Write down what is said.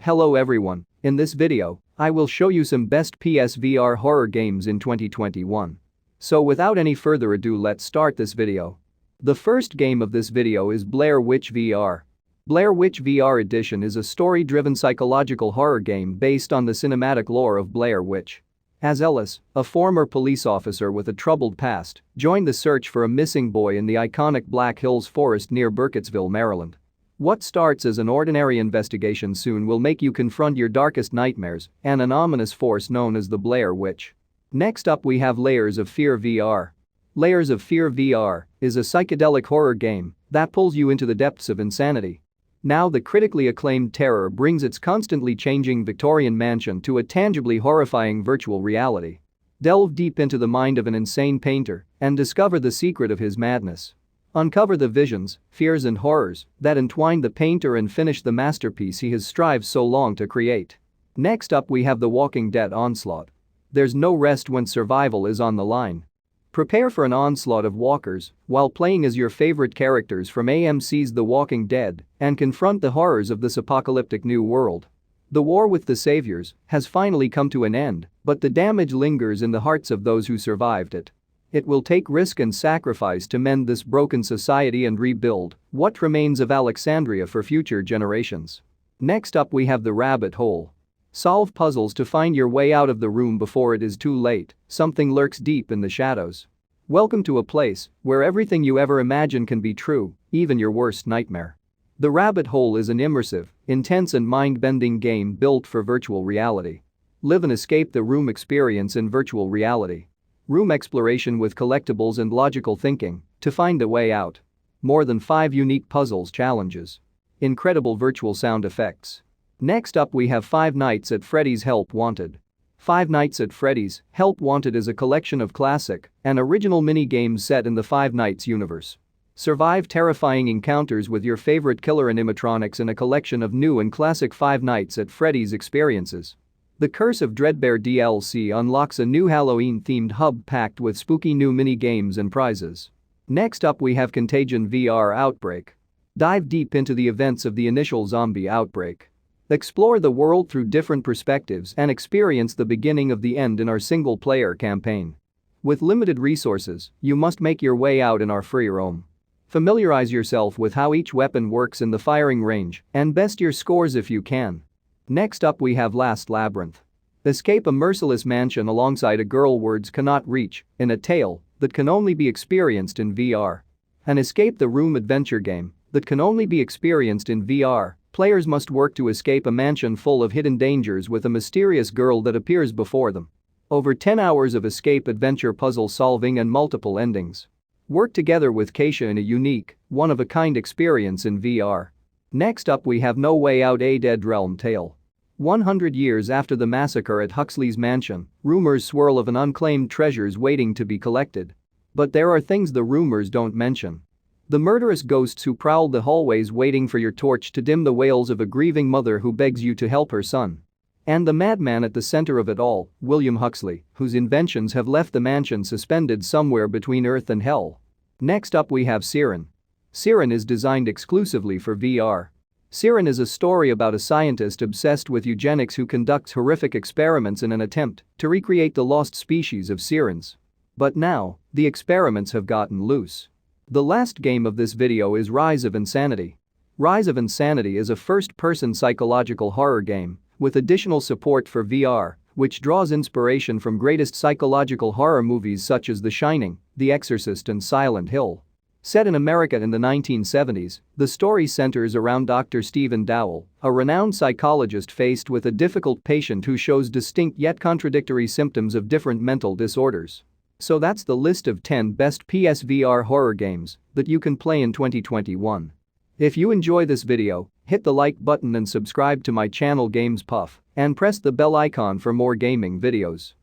Hello everyone, in this video, I will show you some best PSVR horror games in 2021. So without any further ado, let's start this video. The first game of this video is Blair Witch VR. Blair Witch VR Edition is a story-driven psychological horror game based on the cinematic lore of Blair Witch. As Ellis, a former police officer with a troubled past, joined the search for a missing boy in the iconic Black Hills Forest near Burkittsville, Maryland. What starts as an ordinary investigation soon will make you confront your darkest nightmares and an ominous force known as the Blair Witch. Next up we have Layers of Fear VR. Layers of Fear VR is a psychedelic horror game that pulls you into the depths of insanity. Now the critically acclaimed terror brings its constantly changing Victorian mansion to a tangibly horrifying virtual reality. Delve deep into the mind of an insane painter and discover the secret of his madness. Uncover the visions, fears and horrors that entwine the painter and finish the masterpiece he has strived so long to create. Next up we have The Walking Dead Onslaught. There's no rest when survival is on the line. Prepare for an onslaught of walkers while playing as your favorite characters from AMC's The Walking Dead and confront the horrors of this apocalyptic new world. The war with the saviors has finally come to an end, but the damage lingers in the hearts of those who survived it. It will take risk and sacrifice to mend this broken society and rebuild what remains of Alexandria for future generations. Next up we have The Rabbit Hole. Solve puzzles to find your way out of the room before it is too late. Something lurks deep in the shadows. Welcome to a place where everything you ever imagine can be true, even your worst nightmare. The Rabbit Hole is an immersive, intense and mind-bending game built for virtual reality. Live and escape the room experience in virtual reality. Room exploration with collectibles and logical thinking to find the way out. More than 5 unique puzzles challenges. Incredible virtual sound effects. Next up we have Five Nights at Freddy's Help Wanted. Five Nights at Freddy's Help Wanted is a collection of classic and original mini-games set in the Five Nights universe. Survive terrifying encounters with your favorite killer animatronics in a collection of new and classic Five Nights at Freddy's experiences. The Curse of Dreadbear DLC unlocks a new Halloween-themed hub packed with spooky new mini-games and prizes. Next up we have Contagion VR Outbreak. Dive deep into the events of the initial zombie outbreak. Explore the world through different perspectives and experience the beginning of the end in our single-player campaign. With limited resources, you must make your way out in our free roam. Familiarize yourself with how each weapon works in the firing range and best your scores if you can. Next up we have Last Labyrinth. Escape a merciless mansion alongside a girl words cannot reach in a tale that can only be experienced in VR. An escape the room adventure game that can only be experienced in VR. Players must work to escape a mansion full of hidden dangers with a mysterious girl that appears before them. Over 10 hours of escape adventure puzzle solving and multiple endings. Work together with Keisha in a unique, one-of-a-kind experience in VR. Next up we have No Way Out, a Dead Realm Tale. 100 years after the massacre at Huxley's mansion, rumors swirl of an unclaimed treasures waiting to be collected. But there are things the rumors don't mention. The murderous ghosts who prowl the hallways waiting for your torch to dim the wails of a grieving mother who begs you to help her son. And the madman at the center of it all, William Huxley, whose inventions have left the mansion suspended somewhere between earth and hell. Next up we have Syren. Syren is designed exclusively for VR. Syren is a story about a scientist obsessed with eugenics who conducts horrific experiments in an attempt to recreate the lost species of Syrens. But now, the experiments have gotten loose. The last game of this video is Rise of Insanity. Rise of Insanity is a first-person psychological horror game with additional support for VR, which draws inspiration from greatest psychological horror movies such as The Shining, The Exorcist and Silent Hill. Set in America in the 1970s, the story centers around Dr. Stephen Dowell, a renowned psychologist faced with a difficult patient who shows distinct yet contradictory symptoms of different mental disorders. So that's the list of 10 best PSVR horror games that you can play in 2021. If you enjoy this video, hit the like button and subscribe to my channel Games Puff and press the bell icon for more gaming videos.